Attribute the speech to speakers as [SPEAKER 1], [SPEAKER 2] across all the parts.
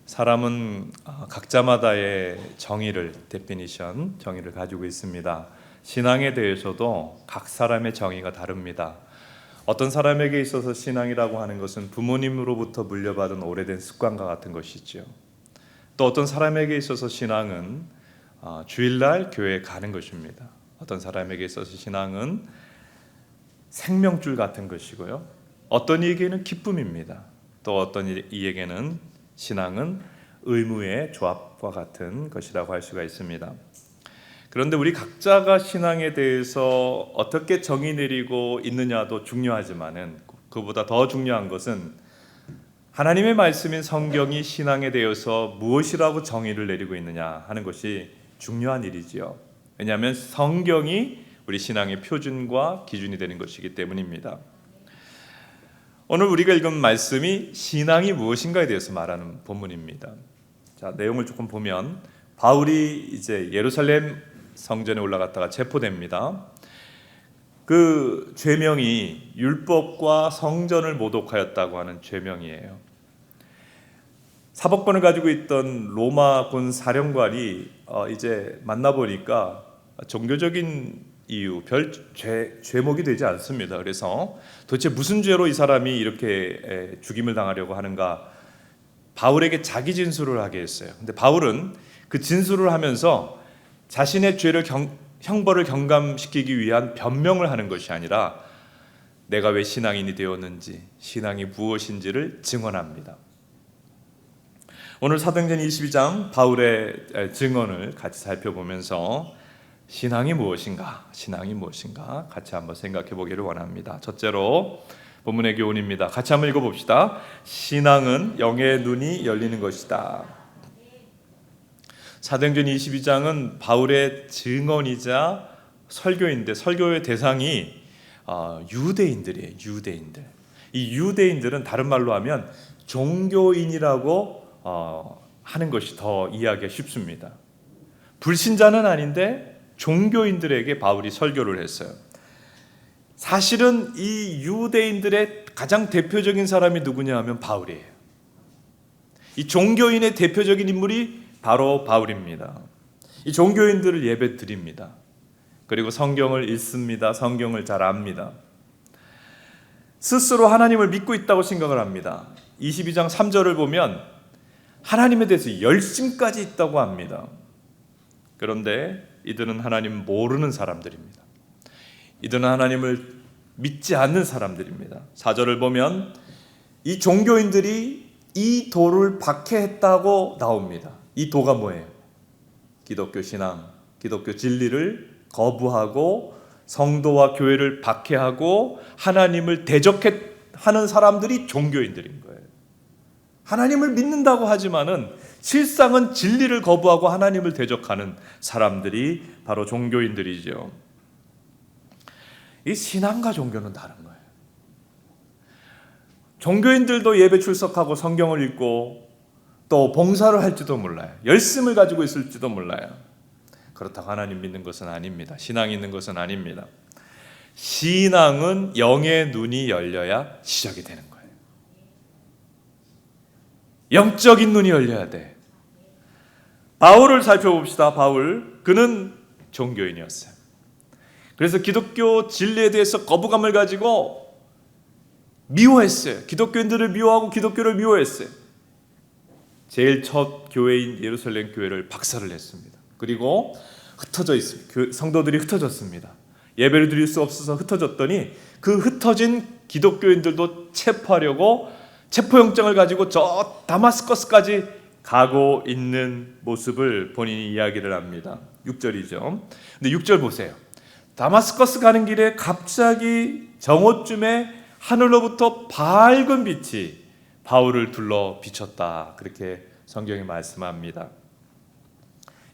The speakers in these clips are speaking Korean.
[SPEAKER 1] 사람은 각자마다의 정의를 가지고 있습니다. 신앙에 대해서도 각 사람의 정의가 다릅니다. 어떤 사람에게 있어서 신앙이라고 하는 것은 부모님으로부터 물려받은 오래된 습관과 같은 것이지요. 또 어떤 사람에게 있어서 신앙은 주일날 교회에 가는 것입니다. 어떤 사람에게 있어서 신앙은 생명줄 같은 것이고요. 어떤 이에게는 기쁨입니다. 또 어떤 이에게는 신앙은 의무의 조합과 같은 것이라고 할 수가 있습니다. 그런데 우리 각자가 신앙에 대해서 어떻게 정의 내리고 있느냐도 중요하지만은 그보다 더 중요한 것은 하나님의 말씀인 성경이 신앙에 대해서 무엇이라고 정의를 내리고 있느냐 하는 것이 중요한 일이지요. 왜냐하면 성경이 우리 신앙의 표준과 기준이 되는 것이기 때문입니다. 오늘 우리가 읽은 말씀이 신앙이 무엇인가에 대해서 말하는 본문입니다. 자, 내용을 조금 보면 바울이 이제 예루살렘 성전에 올라갔다가 체포됩니다. 그 죄명이 율법과 성전을 모독하였다고 하는 죄명이에요. 사법권을 가지고 있던 로마군 사령관이 이제 만나보니까 종교적인 이유, 별 죄목이 되지 않습니다. 그래서 도대체 무슨 죄로 이 사람이 이렇게 죽임을 당하려고 하는가, 바울에게 자기 진술을 하게 했어요. 근데 바울은 그 진술을 하면서 자신의 죄를 형벌을 경감시키기 위한 변명을 하는 것이 아니라 내가 왜 신앙인이 되었는지, 신앙이 무엇인지를 증언합니다. 오늘 사도행전 22장 바울의 증언을 같이 살펴보면서 신앙이 무엇인가 같이 한번 생각해 보기를 원합니다. 첫째로 본문의 교훈입니다. 같이 한번 읽어봅시다. 신앙은 영의 눈이 열리는 것이다. 사도행전 22장은 바울의 증언이자 설교인데, 설교의 대상이 유대인들이에요. 유대인들. 이 유대인들은 다른 말로 하면 종교인이라고 하는 것이 더 이해하기가 쉽습니다. 불신자는 아닌데 종교인들에게 바울이 설교를 했어요. 사실은 이 유대인들의 가장 대표적인 사람이 누구냐 하면 바울이에요. 이 종교인의 대표적인 인물이 바로 바울입니다. 이 종교인들을 예배 드립니다. 그리고 성경을 읽습니다. 성경을 잘 압니다. 스스로 하나님을 믿고 있다고 생각을 합니다. 22장 3절을 보면 하나님에 대해서 열심까지 있다고 합니다. 그런데 이들은 하나님 모르는 사람들입니다. 이들은 하나님을 믿지 않는 사람들입니다. 4절을 보면 이 종교인들이 이 도를 박해했다고 나옵니다. 이 도가 뭐예요? 기독교 신앙, 기독교 진리를 거부하고 성도와 교회를 박해하고 하나님을 대적하는 사람들이 종교인들인 거예요. 하나님을 믿는다고 하지만은 실상은 진리를 거부하고 하나님을 대적하는 사람들이 바로 종교인들이죠. 이 신앙과 종교는 다른 거예요. 종교인들도 예배 출석하고 성경을 읽고 또 봉사를 할지도 몰라요. 열심을 가지고 있을지도 몰라요. 그렇다고 하나님 믿는 것은 아닙니다. 신앙이 있는 것은 아닙니다. 신앙은 영의 눈이 열려야 시작이 되는 거예요. 영적인 눈이 열려야 돼. 바울을 살펴봅시다. 바울, 그는 종교인이었어요. 그래서 기독교 진리에 대해서 거부감을 가지고 미워했어요. 기독교인들을 미워하고 기독교를 미워했어요. 제일 첫 교회인 예루살렘 교회를 박살을 냈습니다. 그리고 흩어져 있습니다. 성도들이 흩어졌습니다. 예배를 드릴 수 없어서 흩어졌더니 그 흩어진 기독교인들도 체포하려고 체포영장을 가지고 저 다마스커스까지 가고 있는 모습을 본인이 이야기를 합니다. 6절이죠. 근데 6절 보세요. 다마스커스 가는 길에 갑자기 정오쯤에 하늘로부터 밝은 빛이 바울을 둘러 비쳤다. 그렇게 성경이 말씀합니다.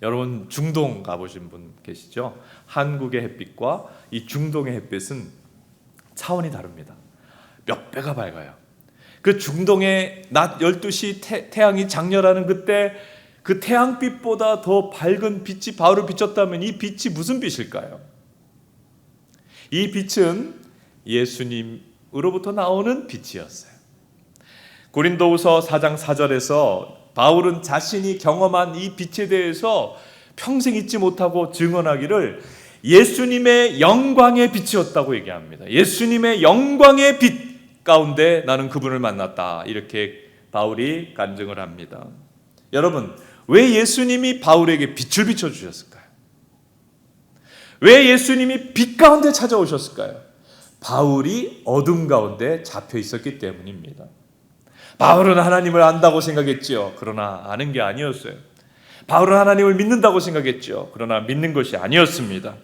[SPEAKER 1] 여러분 중동 가보신 분 계시죠? 한국의 햇빛과 이 중동의 햇빛은 차원이 다릅니다. 몇 배가 밝아요. 그 중동의 낮 12시 태양이 장렬하는 그때 그 태양빛보다 더 밝은 빛이 바울을 비쳤다면 이 빛이 무슨 빛일까요? 이 빛은 예수님으로부터 나오는 빛이었어요. 고린도후서 4장 4절에서 바울은 자신이 경험한 이 빛에 대해서 평생 잊지 못하고 증언하기를 예수님의 영광의 빛이었다고 얘기합니다. 예수님의 영광의 빛 가운데 나는 그분을 만났다. 이렇게 바울이 간증을 합니다. 여러분, 왜 예수님이 바울에게 빛을 비춰주셨을까요? 왜 예수님이 빛 가운데 찾아오셨을까요? 바울이 어둠 가운데 잡혀 있었기 때문입니다. 바울은 하나님을 안다고 생각했지요. 그러나 아는 게 아니었어요. 바울은 하나님을 믿는다고 생각했지요. 그러나 믿는 것이 아니었습니다.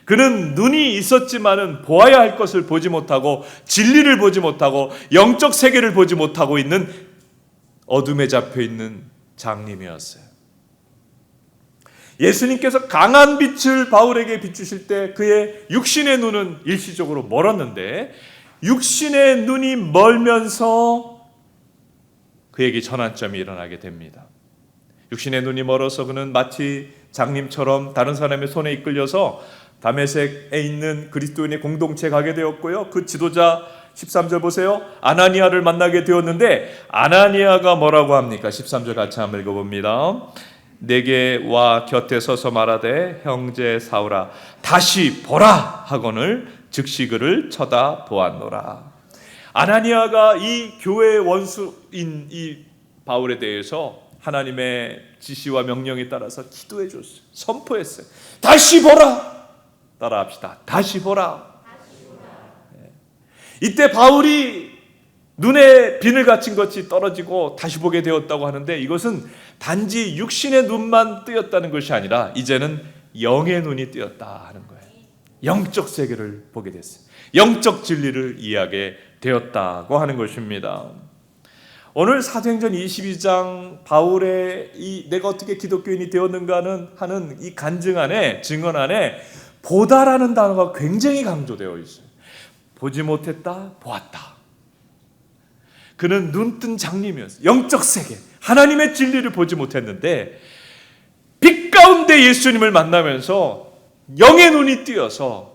[SPEAKER 1] 그는 눈이 있었지만은 보아야 할 것을 보지 못하고 진리를 보지 못하고 영적 세계를 보지 못하고 있는 어둠에 잡혀 있는 장님이었어요. 예수님께서 강한 빛을 바울에게 비추실 때 그의 육신의 눈은 일시적으로 멀었는데 육신의 눈이 멀면서 그에게 전환점이 일어나게 됩니다. 육신의 눈이 멀어서 그는 마치 장님처럼 다른 사람의 손에 이끌려서 다메섹에 있는 그리스도인의 공동체에 가게 되었고요. 그 지도자 13절 보세요. 아나니아를 만나게 되었는데 아나니아가 뭐라고 합니까? 13절 같이 한번 읽어봅니다. 내게 와 곁에 서서 말하되 형제 사울아 다시 보라 하거늘 즉시 그를 쳐다보았노라. 아나니아가 이 교회의 원수인 이 바울에 대해서 하나님의 지시와 명령에 따라서 기도해 줬어요. 선포했어요. 다시 보라. 따라합시다. 다시 보라. 이때 바울이 눈에 비늘 갇힌 것이 떨어지고 다시 보게 되었다고 하는데 이것은 단지 육신의 눈만 뜨였다는 것이 아니라 이제는 영의 눈이 뜨였다 하는 거예요. 영적 세계를 보게 됐어요. 영적 진리를 이해하게 되었다고 하는 것입니다. 오늘 사도행전 22장 바울의 이 내가 어떻게 기독교인이 되었는가 하는 이 간증 안에 증언 안에 보다라는 단어가 굉장히 강조되어 있어요. 보지 못했다, 보았다. 그는 눈뜬 장님이었어요. 영적 세계, 하나님의 진리를 보지 못했는데 빛 가운데 예수님을 만나면서 영의 눈이 뜨여서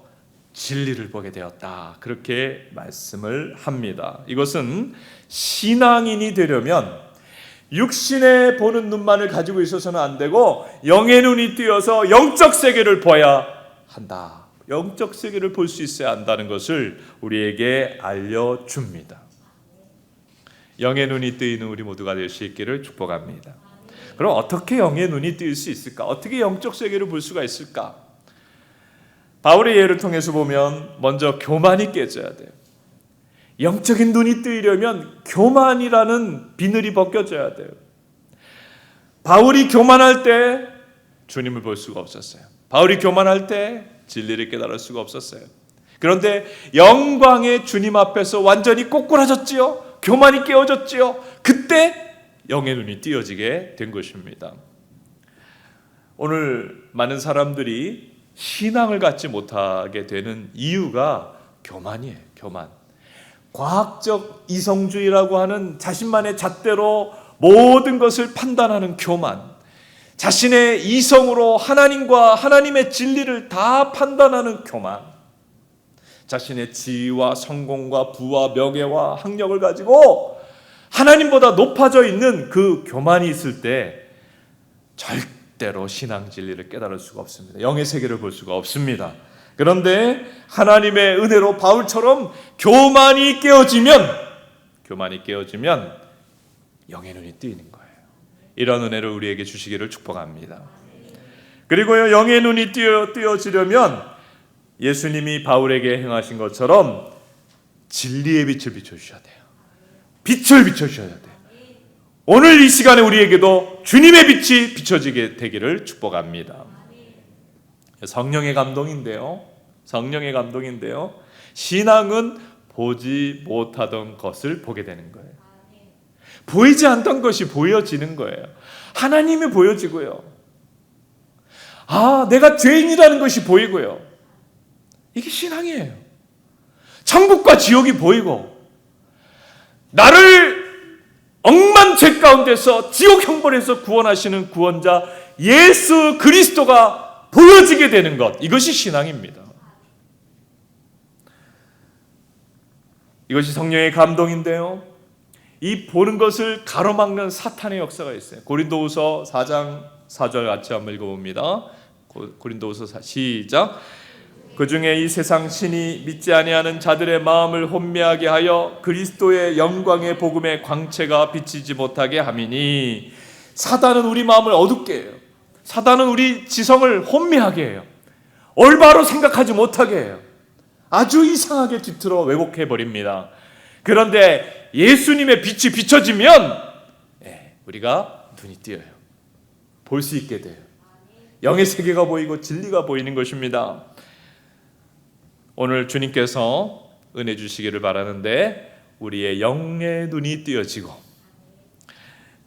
[SPEAKER 1] 진리를 보게 되었다. 그렇게 말씀을 합니다. 이것은 신앙인이 되려면 육신에 보는 눈만을 가지고 있어서는 안 되고 영의 눈이 뜨여서 영적 세계를 봐야 한다. 영적 세계를 볼 수 있어야 한다는 것을 우리에게 알려줍니다. 영의 눈이 뜨이는 우리 모두가 될 수 있기를 축복합니다. 그럼 어떻게 영의 눈이 뜨일 수 있을까? 어떻게 영적 세계를 볼 수가 있을까? 바울의 예를 통해서 보면 먼저 교만이 깨져야 돼요. 영적인 눈이 뜨이려면 교만이라는 비늘이 벗겨져야 돼요. 바울이 교만할 때 주님을 볼 수가 없었어요. 바울이 교만할 때 진리를 깨달을 수가 없었어요. 그런데 영광의 주님 앞에서 완전히 꼬꾸라졌지요. 교만이 깨어졌지요. 그때 영의 눈이 띄어지게 된 것입니다. 오늘 많은 사람들이 신앙을 갖지 못하게 되는 이유가 교만이에요. 교만. 과학적 이성주의라고 하는 자신만의 잣대로 모든 것을 판단하는 교만. 자신의 이성으로 하나님과 하나님의 진리를 다 판단하는 교만. 자신의 지위와 성공과 부와 명예와 학력을 가지고 하나님보다 높아져 있는 그 교만이 있을 때 절대로 신앙 진리를 깨달을 수가 없습니다. 영의 세계를 볼 수가 없습니다. 그런데 하나님의 은혜로 바울처럼 교만이 깨어지면 영의 눈이 뜨이는 거예요. 이런 은혜를 우리에게 주시기를 축복합니다. 그리고요, 영의 눈이 뜨여지려면 예수님이 바울에게 행하신 것처럼 진리의 빛을 비춰주셔야 돼요. 빛을 비춰주셔야 돼요. 오늘 이 시간에 우리에게도 주님의 빛이 비춰지게 되기를 축복합니다. 성령의 감동인데요. 신앙은 보지 못하던 것을 보게 되는 거예요. 보이지 않던 것이 보여지는 거예요. 하나님이 보여지고요. 내가 죄인이라는 것이 보이고요. 이게 신앙이에요. 천국과 지옥이 보이고 나를 억만 죄 가운데서 지옥 형벌에서 구원하시는 구원자 예수 그리스도가 보여지게 되는 것, 이것이 신앙입니다. 이것이 성령의 감동인데요. 이 보는 것을 가로막는 사탄의 역사가 있어요. 고린도후서 4장 4절 같이 한번 읽어봅니다. 고린도후서 시작. 그 중에 이 세상 신이 믿지 아니하는 자들의 마음을 혼미하게 하여 그리스도의 영광의 복음의 광채가 비치지 못하게 함이니. 사단은 우리 마음을 어둡게 해요. 사단은 우리 지성을 혼미하게 해요. 올바로 생각하지 못하게 해요. 아주 이상하게 뒤틀어 왜곡해 버립니다. 그런데 예수님의 빛이 비춰지면 우리가 눈이 띄어요. 볼 수 있게 돼요. 영의 세계가 보이고 진리가 보이는 것입니다. 오늘 주님께서 은혜 주시기를 바라는데 우리의 영의 눈이 띄어지고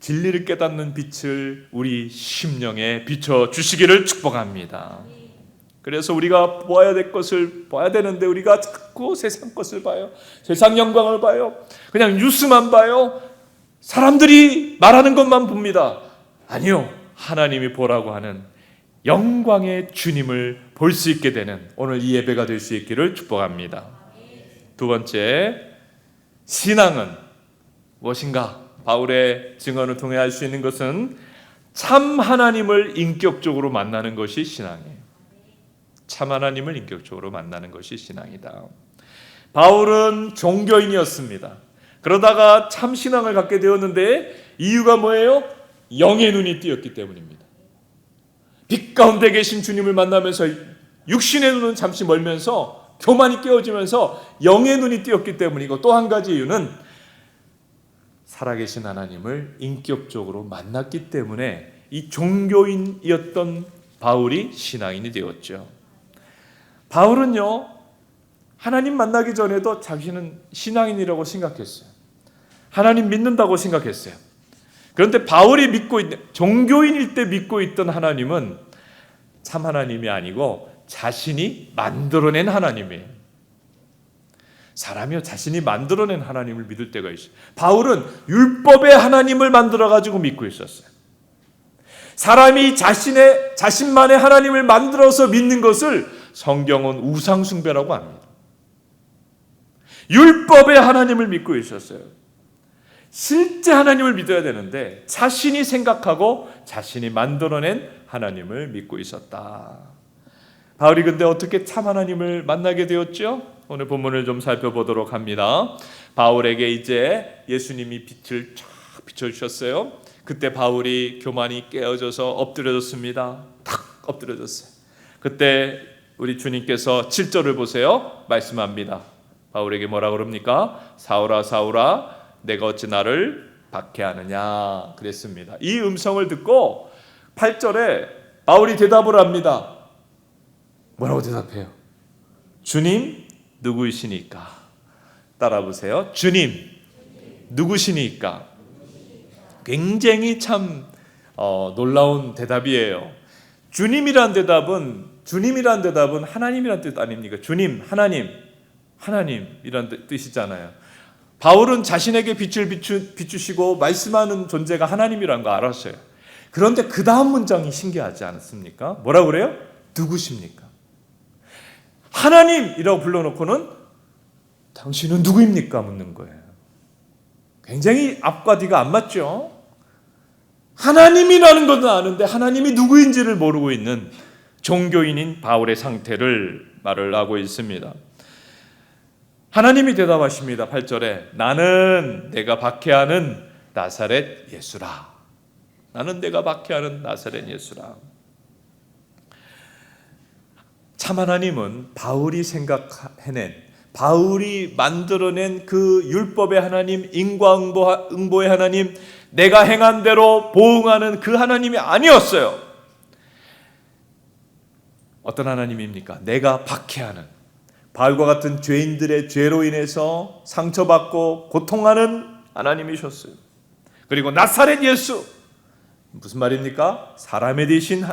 [SPEAKER 1] 진리를 깨닫는 빛을 우리 심령에 비춰주시기를 축복합니다. 그래서 우리가 보아야 될 것을 봐야 되는데 우리가 자꾸 세상 것을 봐요. 세상 영광을 봐요. 그냥 뉴스만 봐요. 사람들이 말하는 것만 봅니다. 아니요, 하나님이 보라고 하는 영광의 주님을 볼 수 있게 되는 오늘 이 예배가 될 수 있기를 축복합니다. 두 번째, 신앙은 무엇인가? 바울의 증언을 통해 알 수 있는 것은 참 하나님을 인격적으로 만나는 것이 신앙이에요. 참 하나님을 인격적으로 만나는 것이 신앙이다. 바울은 종교인이었습니다. 그러다가 참 신앙을 갖게 되었는데 이유가 뭐예요? 영의 눈이 띄었기 때문입니다. 빛 가운데 계신 주님을 만나면서 육신의 눈은 잠시 멀면서 교만이 깨어지면서 영의 눈이 띄었기 때문이고, 또 한 가지 이유는 살아계신 하나님을 인격적으로 만났기 때문에 이 종교인이었던 바울이 신앙인이 되었죠. 바울은요, 하나님 만나기 전에도 자기는 신앙인이라고 생각했어요. 하나님 믿는다고 생각했어요. 그런데 바울이 믿고 있는, 종교인일 때 믿고 있던 하나님은 참 하나님이 아니고 자신이 만들어낸 하나님이에요. 사람이요, 자신이 만들어낸 하나님을 믿을 때가 있어요. 바울은 율법의 하나님을 만들어가지고 믿고 있었어요. 사람이 자신만의 하나님을 만들어서 믿는 것을 성경은 우상숭배라고 합니다. 율법의 하나님을 믿고 있었어요. 실제 하나님을 믿어야 되는데 자신이 생각하고 자신이 만들어낸 하나님을 믿고 있었다. 바울이 근데 어떻게 참 하나님을 만나게 되었죠? 오늘 본문을 좀 살펴보도록 합니다. 바울에게 이제 예수님이 빛을 쫙 비춰주셨어요. 그때 바울이 교만이 깨어져서 엎드려졌습니다. 탁 엎드려졌어요. 그때 우리 주님께서 7절을 보세요. 말씀합니다. 바울에게 뭐라 그럽니까? 사울아 사울아 내가 어찌 나를 박해하느냐 그랬습니다. 이 음성을 듣고 8절에 바울이 대답을 합니다. 뭐라고 대답해요? 주님 누구이시니까? 따라 보세요. 주님 누구시니까? 굉장히 참 놀라운 대답이에요. 주님이란 대답은 하나님이란 뜻 아닙니까? 주님, 하나님이란 뜻이잖아요. 바울은 자신에게 빛을 비추시고 말씀하는 존재가 하나님이라는 거 알았어요. 그런데 그 다음 문장이 신기하지 않습니까? 뭐라고 그래요? 누구십니까? 하나님이라고 불러놓고는 당신은 누구입니까? 묻는 거예요. 굉장히 앞과 뒤가 안 맞죠? 하나님이라는 것은 아는데 하나님이 누구인지를 모르고 있는 종교인인 바울의 상태를 말을 하고 있습니다. 하나님이 대답하십니다. 8절에 나는 내가 박해하는 나사렛 예수라. 나는 내가 박해하는 나사렛 예수라. 참 하나님은 바울이 생각해낸, 바울이 만들어낸 그 율법의 하나님, 인과응보의 하나님, 내가 행한 대로 보응하는 그 하나님이 아니었어요. 어떤 하나님입니까? 내가 박해하는, 바울과 같은 죄인들의 죄로 인해서 상처받고 고통하는 하나님이셨어요. 그리고 나사렛 예수, 무슨 말입니까? 사람이 되신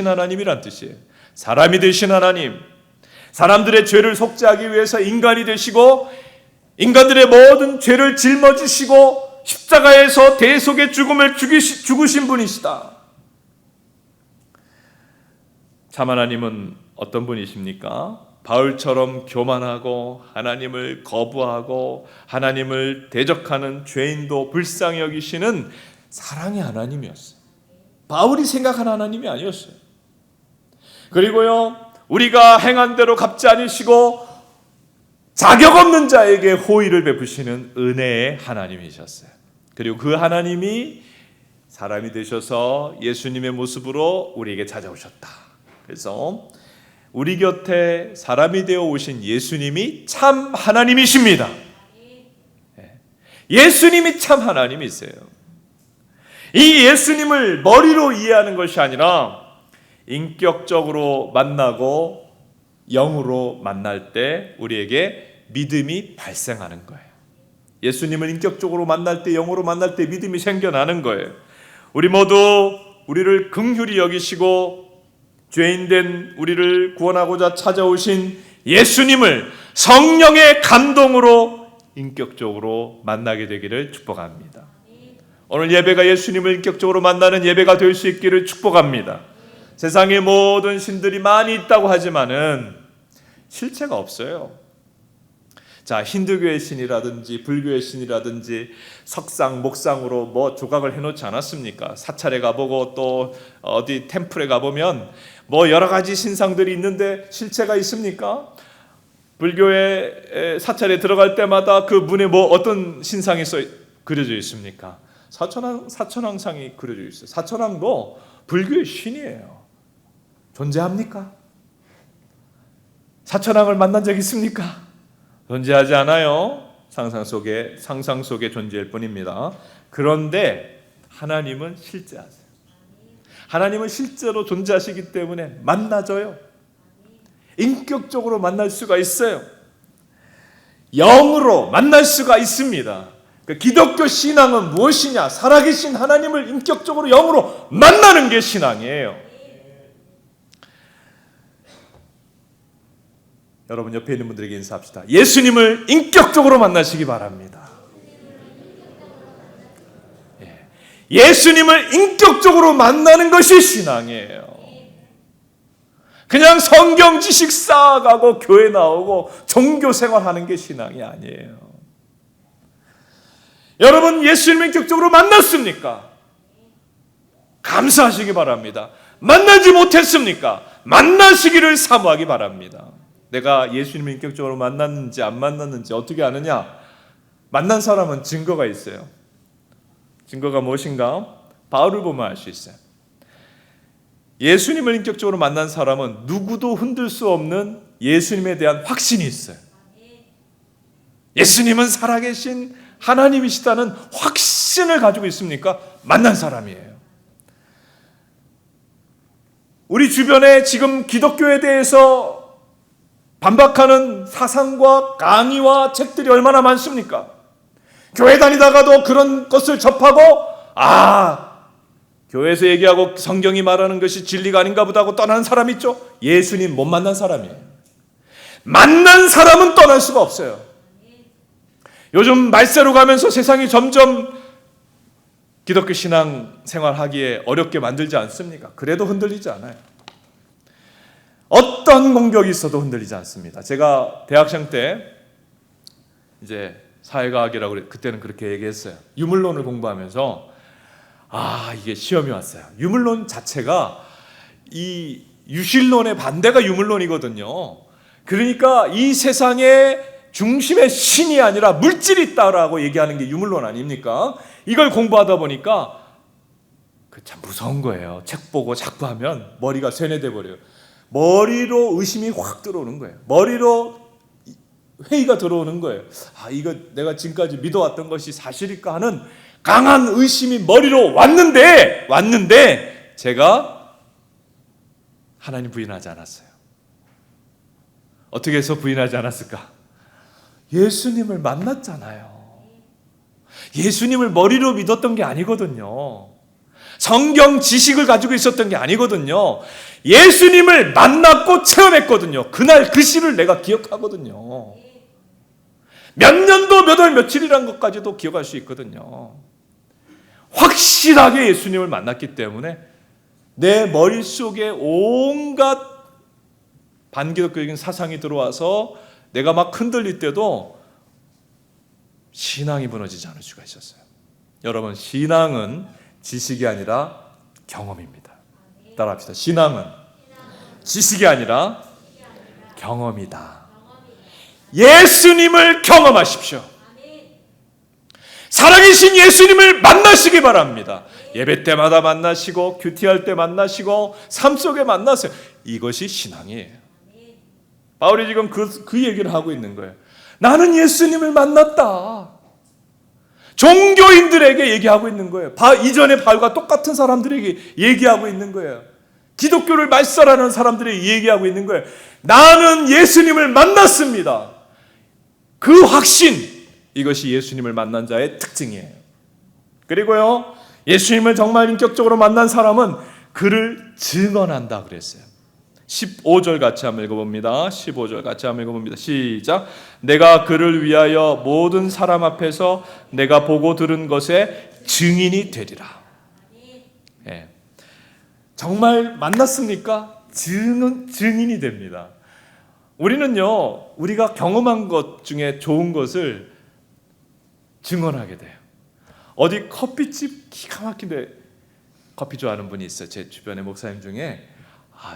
[SPEAKER 1] 하나님이란 뜻이에요. 사람이 되신 하나님, 사람들의 죄를 속죄하기 위해서 인간이 되시고 인간들의 모든 죄를 짊어지시고 십자가에서 대속의 죽음을 죽으신 분이시다. 참 하나님은 어떤 분이십니까? 바울처럼 교만하고 하나님을 거부하고 하나님을 대적하는 죄인도 불쌍히 여기시는 사랑의 하나님이었어요. 바울이 생각한 하나님이 아니었어요. 그리고요, 우리가 행한 대로 갚지 않으시고 자격 없는 자에게 호의를 베푸시는 은혜의 하나님이셨어요. 그리고 그 하나님이 사람이 되셔서 예수님의 모습으로 우리에게 찾아오셨다. 그래서 우리 곁에 사람이 되어 오신 예수님이 참 하나님이십니다. 예수님이 참 하나님이세요. 이 예수님을 머리로 이해하는 것이 아니라 인격적으로 만나고 영으로 만날 때 우리에게 믿음이 발생하는 거예요. 예수님을 인격적으로 만날 때, 영으로 만날 때 믿음이 생겨나는 거예요. 우리 모두 우리를 긍휼히 여기시고 죄인된 우리를 구원하고자 찾아오신 예수님을 성령의 감동으로 인격적으로 만나게 되기를 축복합니다. 오늘 예배가 예수님을 인격적으로 만나는 예배가 될 수 있기를 축복합니다. 세상에 모든 신들이 많이 있다고 하지만은 실체가 없어요. 자, 힌두교의 신이라든지 불교의 신이라든지 석상, 목상으로 뭐 조각을 해놓지 않았습니까? 사찰에 가보고 또 어디 템플에 가보면 뭐 여러 가지 신상들이 있는데 실체가 있습니까? 불교의 사찰에 들어갈 때마다 그 문에 뭐 어떤 신상이 그려져 있습니까? 사천왕상이 그려져 있어요. 사천왕도 불교의 신이에요. 존재합니까? 사천왕을 만난 적 있습니까? 존재하지 않아요. 상상 속에 존재할 뿐입니다. 그런데 하나님은 실제하세요. 하나님은 실제로 존재하시기 때문에 만나져요. 인격적으로 만날 수가 있어요. 영으로 만날 수가 있습니다. 기독교 신앙은 무엇이냐? 살아계신 하나님을 인격적으로 영으로 만나는 게 신앙이에요. 여러분 옆에 있는 분들에게 인사합시다. 예수님을 인격적으로 만나시기 바랍니다. 예수님을 인격적으로 만나는 것이 신앙이에요. 그냥 성경 지식 쌓아가고 교회 나오고 종교 생활하는 게 신앙이 아니에요. 여러분 예수님을 인격적으로 만났습니까? 감사하시기 바랍니다. 만나지 못했습니까? 만나시기를 사모하기 바랍니다. 내가 예수님을 인격적으로 만났는지 안 만났는지 어떻게 아느냐? 만난 사람은 증거가 있어요. 증거가 무엇인가? 바울을 보면 알 수 있어요. 예수님을 인격적으로 만난 사람은 누구도 흔들 수 없는 예수님에 대한 확신이 있어요. 예수님은 살아계신 하나님이시다는 확신을 가지고 있습니까? 만난 사람이에요. 우리 주변에 지금 기독교에 대해서 반박하는 사상과 강의와 책들이 얼마나 많습니까? 교회 다니다가도 그런 것을 접하고 교회에서 얘기하고 성경이 말하는 것이 진리가 아닌가 보다 하고 떠나는 사람이 있죠. 예수님 못 만난 사람이에요. 만난 사람은 떠날 수가 없어요. 요즘 말세로 가면서 세상이 점점 기독교 신앙 생활하기에 어렵게 만들지 않습니까? 그래도 흔들리지 않아요. 어떤 공격이 있어도 흔들리지 않습니다. 제가 대학생 때 이제 사회과학이라고 그때는 그렇게 얘기했어요. 유물론을 공부하면서 이게 시험이 왔어요. 유물론 자체가 이 유실론의 반대가 유물론이거든요. 그러니까 이 세상의 중심에 신이 아니라 물질이 있다라고 얘기하는 게 유물론 아닙니까? 이걸 공부하다 보니까 참 무서운 거예요. 책 보고 자꾸 하면 머리가 쇠뇌돼 버려요. 머리로 의심이 확 들어오는 거예요. 머리로 회의가 들어오는 거예요. 이거 내가 지금까지 믿어왔던 것이 사실일까 하는 강한 의심이 머리로 왔는데 제가 하나님 부인하지 않았어요. 어떻게 해서 부인하지 않았을까? 예수님을 만났잖아요. 예수님을 머리로 믿었던 게 아니거든요. 성경 지식을 가지고 있었던 게 아니거든요. 예수님을 만났고 체험했거든요. 그날 그 시를 내가 기억하거든요. 몇 년도 몇 월 며칠이란 것까지도 기억할 수 있거든요. 확실하게 예수님을 만났기 때문에 내 머릿속에 온갖 반기독교적인 사상이 들어와서 내가 막 흔들릴 때도 신앙이 무너지지 않을 수가 있었어요. 여러분, 신앙은 지식이 아니라 경험입니다. 따라합시다. 신앙은 지식이 아니라 경험이다. 예수님을 경험하십시오. 살아계신 예수님을 만나시기 바랍니다. 예배 때마다 만나시고 큐티할 때 만나시고 삶 속에 만나세요. 이것이 신앙이에요. 바울이 지금 그 얘기를 하고 있는 거예요. 나는 예수님을 만났다. 종교인들에게 얘기하고 있는 거예요. 이전에 바울과 똑같은 사람들에게 얘기하고 있는 거예요. 기독교를 말살하는 사람들에게 얘기하고 있는 거예요. 나는 예수님을 만났습니다. 그 확신, 이것이 예수님을 만난 자의 특징이에요. 그리고요, 예수님을 정말 인격적으로 만난 사람은 그를 증언한다 그랬어요. 15절 같이 한번 읽어봅니다. 15절 같이 한번 읽어봅니다. 시작. 내가 그를 위하여 모든 사람 앞에서 내가 보고 들은 것에 증인이 되리라. 예. 정말 만났습니까? 증인이 됩니다. 우리는요, 우리가 경험한 것 중에 좋은 것을 증언하게 돼요. 어디 커피집 기가 막힌데 커피 좋아하는 분이 있어요. 제 주변에 목사님 중에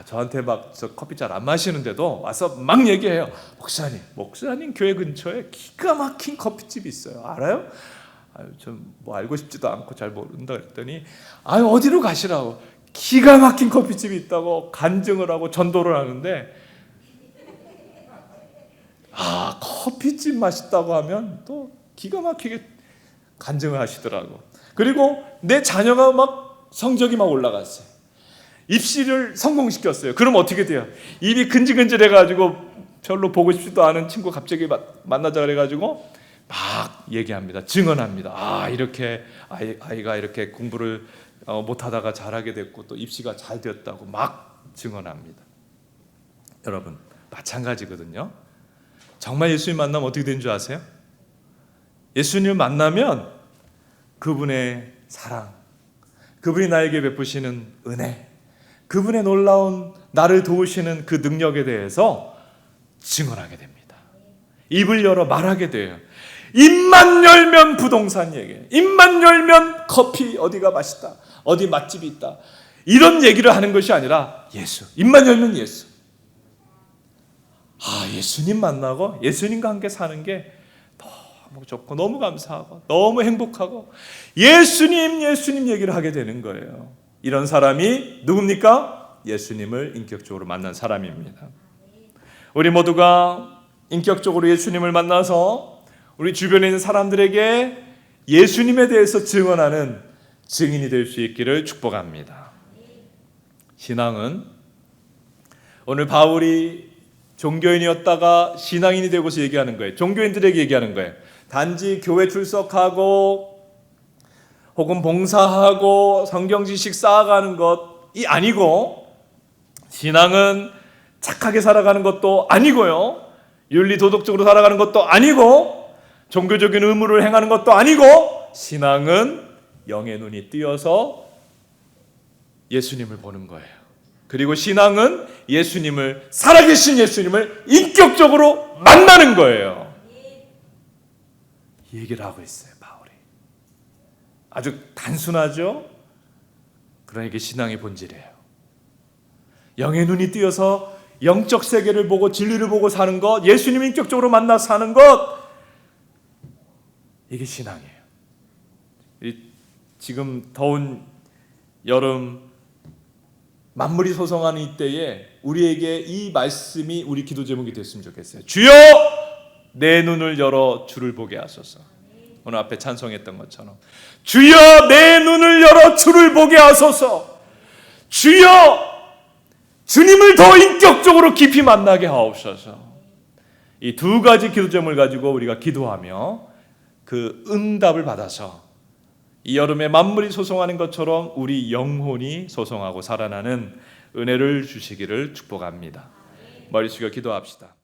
[SPEAKER 1] 저한테 막 저 커피 잘 안 마시는데도 와서 막 얘기해요. 목사님 교회 근처에 기가 막힌 커피집이 있어요. 알아요? 좀 뭐 알고 싶지도 않고 잘 모른다 그랬더니 어디로 가시라고. 기가 막힌 커피집이 있다고 간증을 하고 전도를 하는데 커피집 맛있다고 하면 또 기가 막히게 간증을 하시더라고. 그리고 내 자녀가 막 성적이 막 올라갔어요. 입시를 성공시켰어요. 그럼 어떻게 돼요? 입이 근질근질해가지고 별로 보고 싶지도 않은 친구 갑자기 만나자 그래가지고 막 얘기합니다. 증언합니다. 이렇게 아이가 이렇게 공부를 못하다가 잘하게 됐고 또 입시가 잘 되었다고 막 증언합니다. 여러분, 마찬가지거든요. 정말 예수님 만나면 어떻게 되는 줄 아세요? 예수님을 만나면 그분의 사랑, 그분이 나에게 베푸시는 은혜, 그분의 놀라운 나를 도우시는 그 능력에 대해서 증언하게 됩니다. 입을 열어 말하게 돼요. 입만 열면 부동산 얘기, 입만 열면 커피 어디가 맛있다, 어디 맛집이 있다, 이런 얘기를 하는 것이 아니라 예수, 입만 열면 예수. 예수님 만나고 예수님과 함께 사는 게 너무 좋고 너무 감사하고 너무 행복하고 예수님 얘기를 하게 되는 거예요. 이런 사람이 누굽니까? 예수님을 인격적으로 만난 사람입니다. 우리 모두가 인격적으로 예수님을 만나서 우리 주변에 있는 사람들에게 예수님에 대해서 증언하는 증인이 될 수 있기를 축복합니다. 신앙은 오늘 바울이 종교인이었다가 신앙인이 되고서 얘기하는 거예요. 종교인들에게 얘기하는 거예요. 단지 교회 출석하고 혹은 봉사하고 성경 지식 쌓아가는 것이 아니고, 신앙은 착하게 살아가는 것도 아니고요, 윤리 도덕적으로 살아가는 것도 아니고, 종교적인 의무를 행하는 것도 아니고, 신앙은 영의 눈이 뜨여서 예수님을 보는 거예요. 그리고 신앙은 예수님을, 살아계신 예수님을 인격적으로 만나는 거예요. 이 얘기를 하고 있어요, 바울이. 아주 단순하죠? 그러나 이게 신앙의 본질이에요. 영의 눈이 뜨여서 영적 세계를 보고 진리를 보고 사는 것, 예수님 인격적으로 만나 사는 것, 이게 신앙이에요. 지금 더운 여름 만물이 소성하는 이때에 우리에게 이 말씀이 우리 기도 제목이 됐으면 좋겠어요. 주여 내 눈을 열어 주를 보게 하소서. 오늘 앞에 찬송했던 것처럼 주여 내 눈을 열어 주를 보게 하소서. 주여 주님을 더 인격적으로 깊이 만나게 하옵소서. 이 두 가지 기도 제목을 가지고 우리가 기도하며 그 응답을 받아서 이 여름에 만물이 소송하는 것처럼 우리 영혼이 소송하고 살아나는 은혜를 주시기를 축복합니다. 머리 숙여 기도합시다.